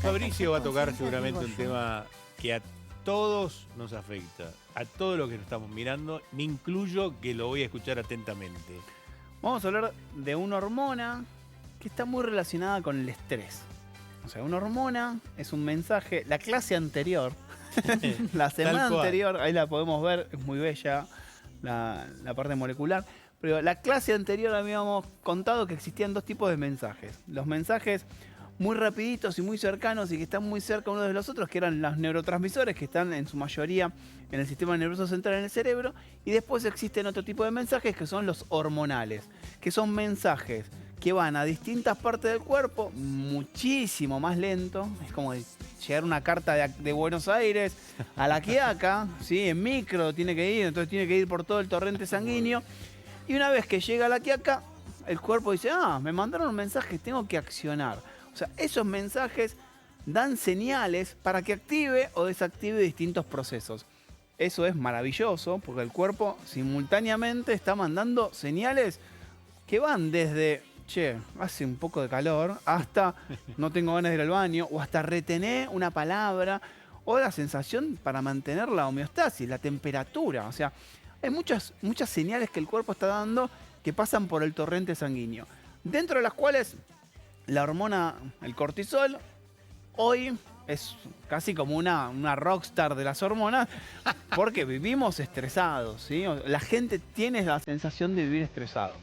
Fabricio va a tocar Consciente seguramente tengo un yo. tema que a todos nos afecta, a todos los que nos estamos mirando, me incluyo que lo voy a escuchar atentamente. Vamos a hablar de una hormona que está muy relacionada con el estrés. O sea, una hormona es un mensaje. La clase anterior, la semana Tal cual. anterior, ahí la podemos ver, es muy bella la parte molecular. Pero la clase anterior habíamos contado que existían dos tipos de mensajes. Los mensajes muy rapiditos y muy cercanos y que están muy cerca unos de los otros, que eran los neurotransmisores, que están en su mayoría en el sistema nervioso central en el cerebro. Y después existen otro tipo de mensajes que son los hormonales, que son mensajes que van a distintas partes del cuerpo, muchísimo más lento. Es como llegar una carta de Buenos Aires a La Quiaca, ¿sí? En micro tiene que ir, entonces tiene que ir por todo el torrente sanguíneo. Y una vez que llega a La Quiaca, el cuerpo dice, me mandaron un mensaje, tengo que accionar. O sea, esos mensajes dan señales para que active o desactive distintos procesos. Eso es maravilloso porque el cuerpo simultáneamente está mandando señales que van desde, che, hace un poco de calor, hasta no tengo ganas de ir al baño, o hasta retener una palabra, o la sensación para mantener la homeostasis, la temperatura. O sea, hay muchas señales que el cuerpo está dando que pasan por el torrente sanguíneo, dentro de las cuales la hormona, el cortisol, hoy es casi como una rockstar de las hormonas, porque vivimos estresados, ¿sí? La gente tiene la sensación de vivir estresado.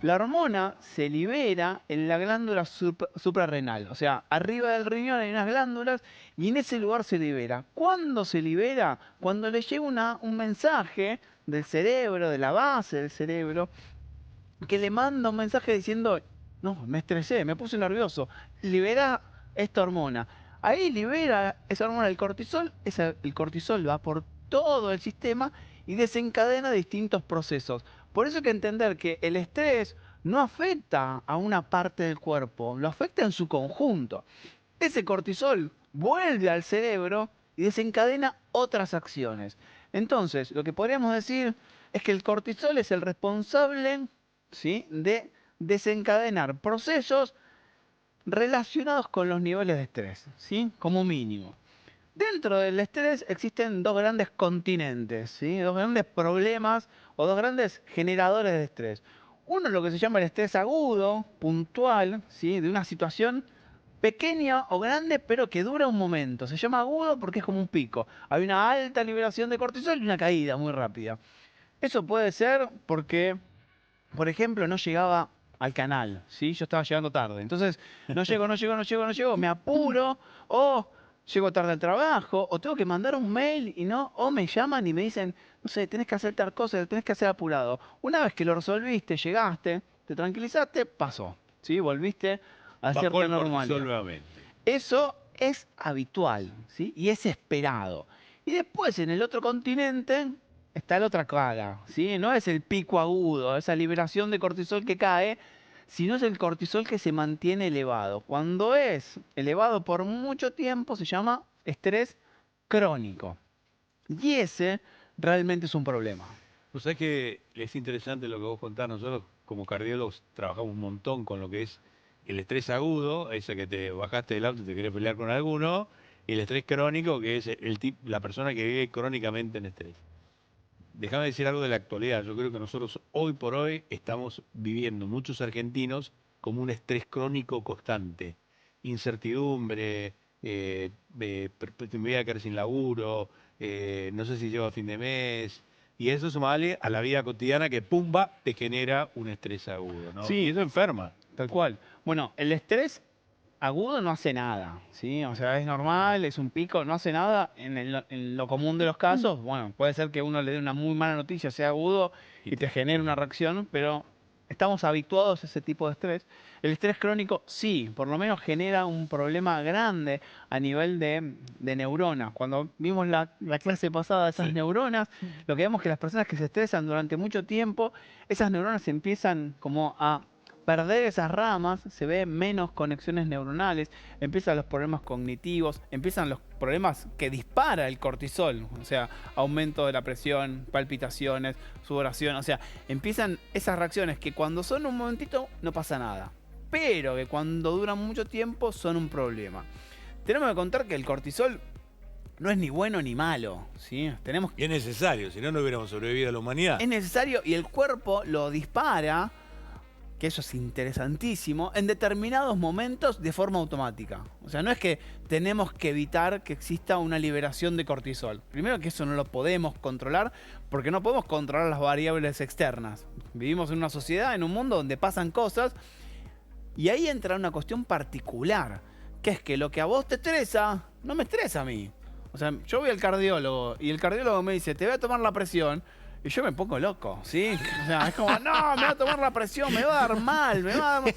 La hormona se libera en la glándula suprarrenal, o sea, arriba del riñón hay unas glándulas y en ese lugar se libera. ¿Cuándo se libera? Cuando le llega un mensaje del cerebro, de la base del cerebro, que le manda un mensaje diciendo, no, me estresé, me puse nervioso, libera esta hormona. Ahí libera esa hormona, el cortisol, el cortisol va por todo el sistema y desencadena distintos procesos. Por eso hay que entender que el estrés no afecta a una parte del cuerpo, lo afecta en su conjunto. Ese cortisol vuelve al cerebro y desencadena otras acciones. Entonces, lo que podríamos decir es que el cortisol es el responsable, ¿sí?, de desencadenar procesos relacionados con los niveles de estrés, ¿sí?, como mínimo. Dentro del estrés existen dos grandes continentes, ¿sí?, dos grandes problemas o dos grandes generadores de estrés. Uno es lo que se llama el estrés agudo, puntual, ¿sí?, de una situación pequeña o grande, pero que dura un momento. Se llama agudo porque es como un pico. Hay una alta liberación de cortisol y una caída muy rápida. Eso puede ser porque, por ejemplo, no llegaba al canal, ¿sí? Yo estaba llegando tarde. Entonces, no llego, me apuro, o llego tarde al trabajo, o tengo que mandar un mail y no, o me llaman y me dicen, no sé, tenés que hacer tal cosa, tenés que hacer apurado. Una vez que lo resolviste, llegaste, te tranquilizaste, pasó, ¿sí? Volviste a Bajó cierta el cortisol normalidad. nuevamente. Eso es habitual, ¿sí? Y es esperado. Y después, en el otro continente, está la otra cara, ¿sí? No es el pico agudo, esa liberación de cortisol que cae, sino es el cortisol que se mantiene elevado. Cuando es elevado por mucho tiempo, se llama estrés crónico. Y ese realmente es un problema. Vos sabés que es interesante lo que vos contás. Nosotros como cardiólogos trabajamos un montón con lo que es el estrés agudo, ese que te bajaste del auto y te querés pelear con alguno, y el estrés crónico, que es la persona que vive crónicamente en estrés. Déjame decir algo de la actualidad. Yo creo que nosotros hoy por hoy estamos viviendo, muchos argentinos, como un estrés crónico constante. Incertidumbre, me voy a quedar sin laburo, no sé si llego a fin de mes. Y eso sumale a la vida cotidiana que, pumba, te genera un estrés agudo, ¿no? Sí, Y eso enferma. tal cual. Bueno, el estrés agudo no hace nada, ¿sí? O sea, es normal, es un pico, no hace nada. En lo común de los casos, bueno, puede ser que uno le dé una muy mala noticia, sea agudo, y te genere una reacción, pero estamos habituados a ese tipo de estrés. El estrés crónico sí, por lo menos genera un problema grande a nivel de neuronas. Cuando vimos la clase pasada de esas Sí. neuronas, lo que vemos es que las personas que se estresan durante mucho tiempo, esas neuronas empiezan como a perder esas ramas, se ven menos conexiones neuronales, empiezan los problemas cognitivos, empiezan los problemas que dispara el cortisol, o sea, aumento de la presión, palpitaciones, sudoración, o sea, empiezan esas reacciones que cuando son un momentito no pasa nada, pero que cuando duran mucho tiempo son un problema. tenemos que contar que el cortisol no es ni bueno ni malo, ¿sí? Y es necesario, si no, no hubiéramos sobrevivido a la humanidad. Es necesario y el cuerpo lo dispara, que eso es interesantísimo, en determinados momentos de forma automática. O sea, no es que tenemos que evitar que exista una liberación de cortisol. Primero que eso no lo podemos controlar, porque no podemos controlar las variables externas. Vivimos en una sociedad, en un mundo donde pasan cosas, y ahí entra una cuestión particular, que es que lo que a vos te estresa, no me estresa a mí. O sea, yo voy al cardiólogo y el cardiólogo me dice, te voy a tomar la presión. Y yo me pongo loco, ¿sí? O sea, es como, no, me va a tomar la presión, me va a dar mal, me va a dar...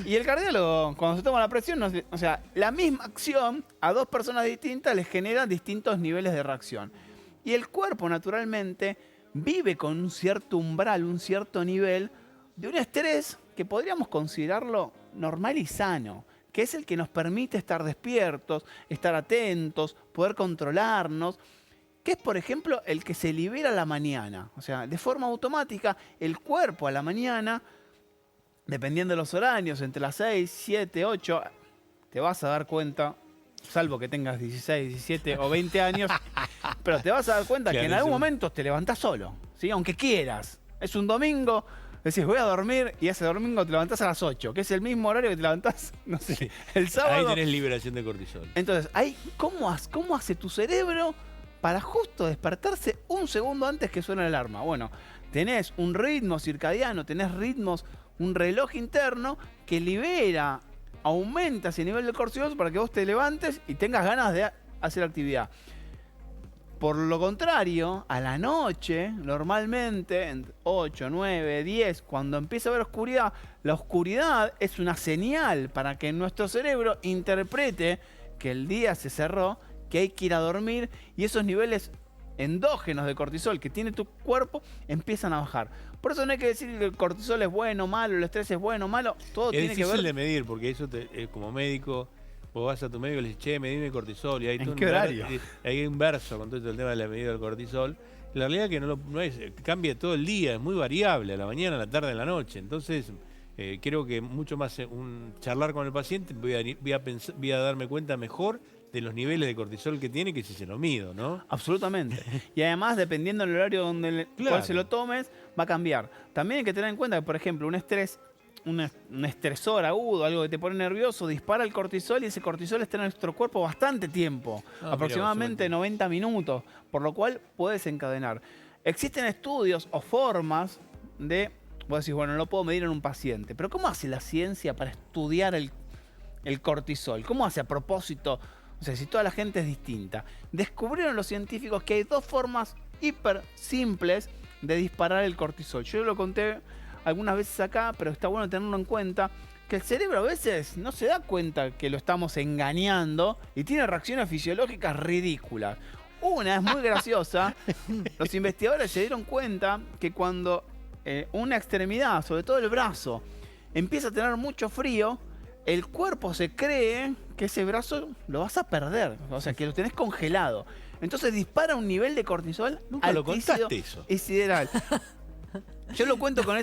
Y el cardiólogo, cuando se toma la presión, o sea, la misma acción a dos personas distintas les genera distintos niveles de reacción. Y el cuerpo, naturalmente, vive con un cierto umbral, un cierto nivel de un estrés que podríamos considerarlo normal y sano, que es el que nos permite estar despiertos, estar atentos, poder controlarnos, que es, por ejemplo, el que se libera a la mañana. O sea, de forma automática, el cuerpo a la mañana, dependiendo de los horarios, entre las 6, 7, 8, te vas a dar cuenta, salvo que tengas 16, 17 o 20 años, pero te vas a dar cuenta que en algún momento te levantás solo, ¿sí? Aunque quieras. Es un domingo, decís, voy a dormir, y ese domingo te levantás a las 8, que es el mismo horario que te levantás, no sé, Sí. el sábado. Ahí tenés liberación de cortisol. Entonces, ahí, ¿cómo hace tu cerebro para justo despertarse un segundo antes que suene la alarma? Bueno, tenés un ritmo circadiano, tenés ritmos, un reloj interno que libera, aumenta ese nivel de cortisol para que vos te levantes y tengas ganas de hacer actividad. Por lo contrario, a la noche, normalmente, en 8, 9, 10, cuando empieza a haber oscuridad, la oscuridad es una señal para que nuestro cerebro interprete que el día se cerró, que hay que ir a dormir, y esos niveles endógenos de cortisol que tiene tu cuerpo empiezan a bajar. Por eso no hay que decir que el cortisol es bueno o malo, el estrés es bueno o malo, todo Es tiene que ver... difícil de medir, porque eso como médico, vos vas a tu médico y le dices, che, medime el cortisol, y hay ¿En todo qué horario? hay un verso con todo el tema de la medida del cortisol. La realidad es que no es, cambia todo el día, es muy variable, a la mañana, a la tarde, a la noche. Entonces, creo que mucho más charlar con el paciente, voy a darme cuenta mejor de los niveles de cortisol que tiene que si se lo mido, ¿no? Absolutamente. Y además, dependiendo del horario donde cual se lo tomes, va a cambiar. También hay que tener en cuenta que, por ejemplo, un estresor agudo, algo que te pone nervioso, dispara el cortisol, y ese cortisol está en nuestro cuerpo bastante tiempo, aproximadamente 90 minutos, por lo cual puede desencadenar. Existen estudios o formas de, vos decís, bueno, no lo puedo medir en un paciente, pero ¿cómo hace la ciencia para estudiar el cortisol? ¿Cómo hace a propósito? O sea, si toda la gente es distinta. Descubrieron los científicos que hay dos formas hiper simples de disparar el cortisol. Yo lo conté algunas veces acá, pero está bueno tenerlo en cuenta, que el cerebro a veces no se da cuenta que lo estamos engañando y tiene reacciones fisiológicas ridículas. Una es muy graciosa. Los investigadores se dieron cuenta que cuando una extremidad, sobre todo el brazo, empieza a tener mucho frío, el cuerpo se cree que ese brazo lo vas a perder, o sea, que lo tenés congelado. Entonces dispara un nivel de cortisol Nunca lo altísimo contaste eso. y sideral. Yo lo cuento con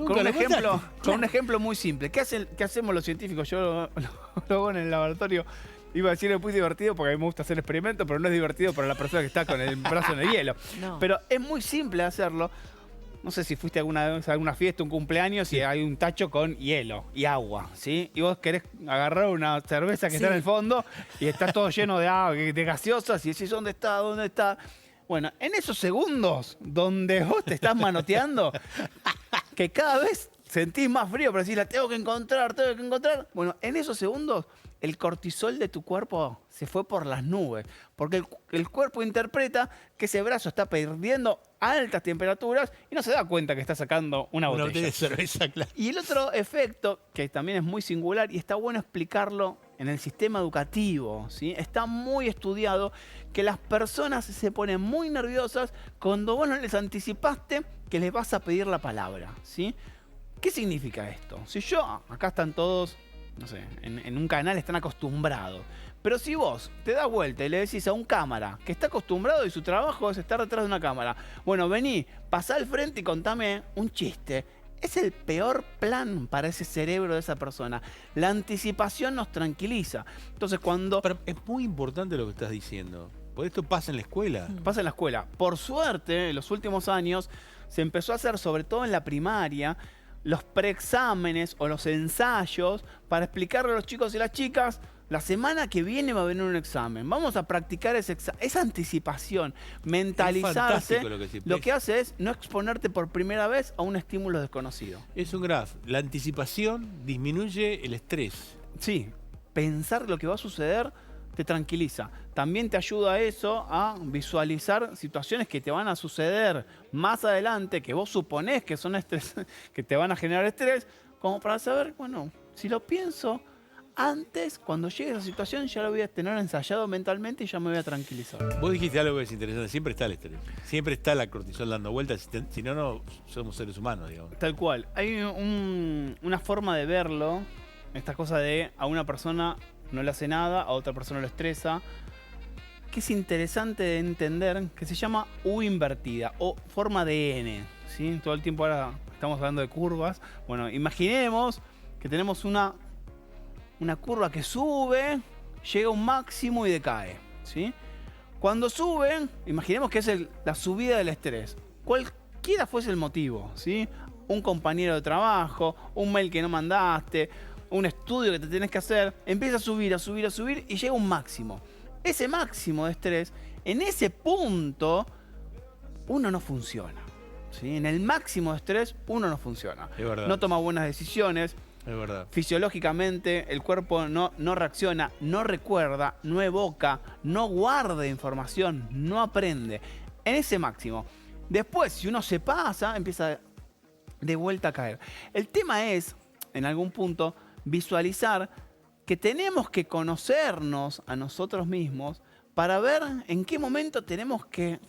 un ejemplo muy simple. ¿Qué hacemos los científicos? Yo lo hago en el laboratorio. Iba a decir es muy divertido porque a mí me gusta hacer experimentos, pero no es divertido para la persona que está con el brazo en el hielo. No. Pero es muy simple hacerlo. No sé si fuiste alguna vez a alguna fiesta, un cumpleaños, y hay un tacho con hielo y agua, ¿sí? Y vos querés agarrar una cerveza que está en el fondo y está todo lleno de agua, de gaseosas, y decís, ¿dónde está? ¿Dónde está? Bueno, en esos segundos donde vos te estás manoteando, que cada vez sentís más frío, pero decís, la tengo que encontrar. Bueno, en esos segundos el cortisol de tu cuerpo se fue por las nubes, porque el cuerpo interpreta que ese brazo está perdiendo altas temperaturas y no se da cuenta que está sacando una botella de cerveza, claro. Y el otro efecto, que también es muy singular y está bueno explicarlo en el sistema educativo, ¿sí? Está muy estudiado que las personas se ponen muy nerviosas cuando vos no les anticipaste que les vas a pedir la palabra, ¿sí? ¿Qué significa esto? Si acá están todos, no sé, en un canal están acostumbrados. Pero si vos te das vuelta y le decís a un cámara que está acostumbrado y su trabajo es estar detrás de una cámara, bueno, vení, pasá al frente y contame un chiste. es el peor plan para ese cerebro de esa persona. La anticipación nos tranquiliza. Entonces cuando Pero es muy importante lo que estás diciendo. Por esto pasa en la escuela. pasa en la escuela, por suerte, en los últimos años se empezó a hacer, sobre todo en la primaria, los preexámenes o los ensayos para explicarle a los chicos y las chicas: la semana que viene va a venir un examen. Vamos a practicar esa anticipación, mentalizarse. fantástico lo que decís. Lo que hace es no exponerte por primera vez a un estímulo desconocido. Es un graph. La anticipación disminuye el estrés. Sí, pensar lo que va a suceder te tranquiliza. También te ayuda a eso, a visualizar situaciones que te van a suceder más adelante, que vos suponés que son estrés, que te van a generar estrés, como para saber, bueno, si lo pienso antes, cuando llegue esa situación, ya lo voy a tener ensayado mentalmente y ya me voy a tranquilizar. Vos dijiste algo que es interesante. Siempre está el estrés. Siempre está la cortisol dando vueltas. Si no, no somos seres humanos, digamos. Tal cual. Hay una forma de verlo, esta cosa de a una persona no le hace nada, a otra persona lo estresa, que es interesante de entender, que se llama U invertida o forma de N. ¿Sí? Todo el tiempo ahora estamos hablando de curvas. Bueno, imaginemos que tenemos una curva que sube, llega a un máximo y decae. ¿Sí? Cuando sube, imaginemos que es la subida del estrés. Cualquiera fuese el motivo, ¿sí? Un compañero de trabajo, un mail que no mandaste, un estudio que te tenés que hacer, empieza a subir, a subir, a subir y llega a un máximo. Ese máximo de estrés, en ese punto, uno no funciona. ¿Sí? En el máximo de estrés, uno no funciona. Es verdad. No toma buenas decisiones. Es verdad. Fisiológicamente, el cuerpo no reacciona, no recuerda, no evoca, no guarda información, no aprende. En ese máximo. Después, si uno se pasa, empieza de vuelta a caer. El tema es, en algún punto, visualizar que tenemos que conocernos a nosotros mismos para ver en qué momento tenemos que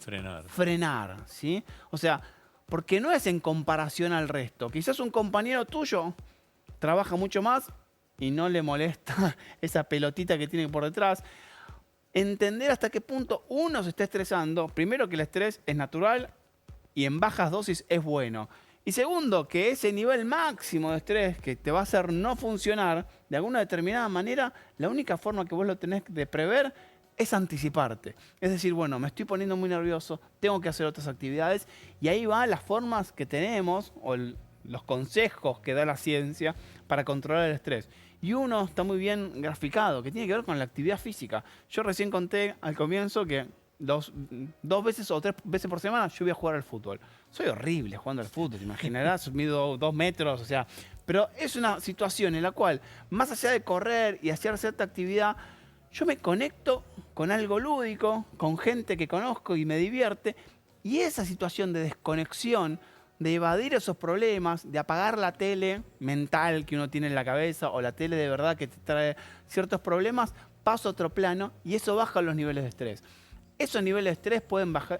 frenar, ¿sí? O sea, porque no es en comparación al resto. Quizás un compañero tuyo trabaja mucho más y no le molesta esa pelotita que tiene por detrás. Entender hasta qué punto uno se está estresando. Primero, que el estrés es natural y en bajas dosis es bueno. Y segundo, que ese nivel máximo de estrés que te va a hacer no funcionar, de alguna determinada manera, la única forma que vos lo tenés de prever es anticiparte. Es decir, bueno, me estoy poniendo muy nervioso, tengo que hacer otras actividades, y ahí van las formas que tenemos, o los consejos que da la ciencia para controlar el estrés. Y uno está muy bien graficado, que tiene que ver con la actividad física. Yo recién conté al comienzo que dos veces o 3 veces por semana yo voy a jugar al fútbol. Soy horrible jugando al fútbol, te imaginarás, mido 2 metros, o sea, pero es una situación en la cual, más allá de correr y hacer cierta actividad, yo me conecto con algo lúdico, con gente que conozco y me divierte, y esa situación de desconexión, de evadir esos problemas, de apagar la tele mental que uno tiene en la cabeza o la tele de verdad que te trae ciertos problemas, pasa a otro plano y eso baja los niveles de estrés. Esos niveles de estrés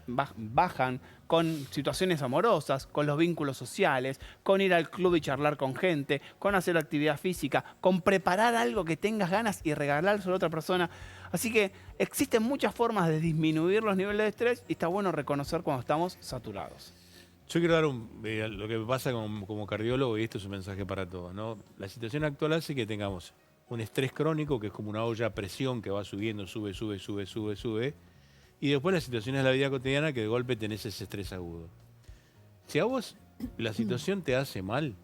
bajan con situaciones amorosas, con los vínculos sociales, con ir al club y charlar con gente, con hacer actividad física, con preparar algo que tengas ganas y regalárselo a otra persona. Así que existen muchas formas de disminuir los niveles de estrés y está bueno reconocer cuando estamos saturados. Yo quiero dar lo que me pasa como cardiólogo, y esto es un mensaje para todos, ¿no? La situación actual hace que tengamos un estrés crónico, que es como una olla a presión que va subiendo, sube. Y después las situaciones de la vida cotidiana que de golpe tenés ese estrés agudo. Si a vos la situación te hace mal,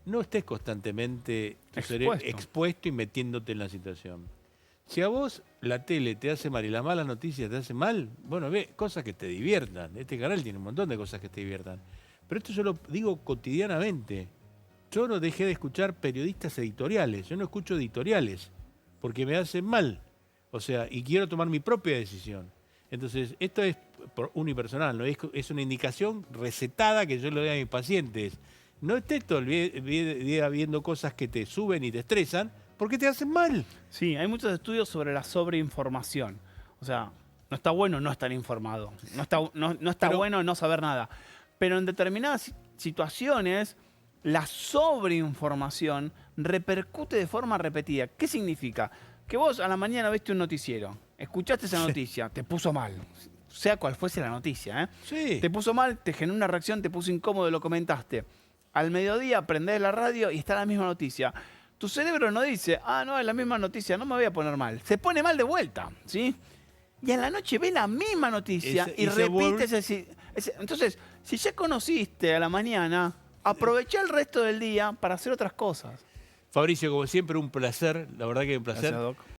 no estés constantemente expuesto y metiéndote en la situación. Si a vos la tele te hace mal y las malas noticias te hacen mal, bueno, ve cosas que te diviertan. Este canal tiene un montón de cosas que te diviertan. Pero esto yo lo digo cotidianamente. Yo no dejé de escuchar periodistas editoriales. Yo no escucho editoriales porque me hacen mal. O sea, y quiero tomar mi propia decisión. Entonces, esto es unipersonal, ¿no? Es una indicación recetada que yo le doy a mis pacientes. No estés todo el día viendo cosas que te suben y te estresan porque te hacen mal. Sí, hay muchos estudios sobre la sobreinformación. O sea, no está bueno no estar informado. No está bueno no saber nada. Pero en determinadas situaciones, la sobreinformación repercute de forma repetida. ¿Qué significa? Que vos a la mañana viste un noticiero, escuchaste esa noticia, te puso mal, sea cual fuese la noticia, ¿eh? Sí. Te puso mal, te generó una reacción, te puso incómodo, lo comentaste. al mediodía prendés la radio y está la misma noticia. Tu cerebro no dice, no, es la misma noticia, no me voy a poner mal. Se pone mal de vuelta, ¿sí? Y a la noche ve la misma noticia y repite Entonces, si ya conociste a la mañana, aprovecha el resto del día para hacer otras cosas. Fabricio, como siempre, un placer. La verdad que un placer. Gracias, Doc.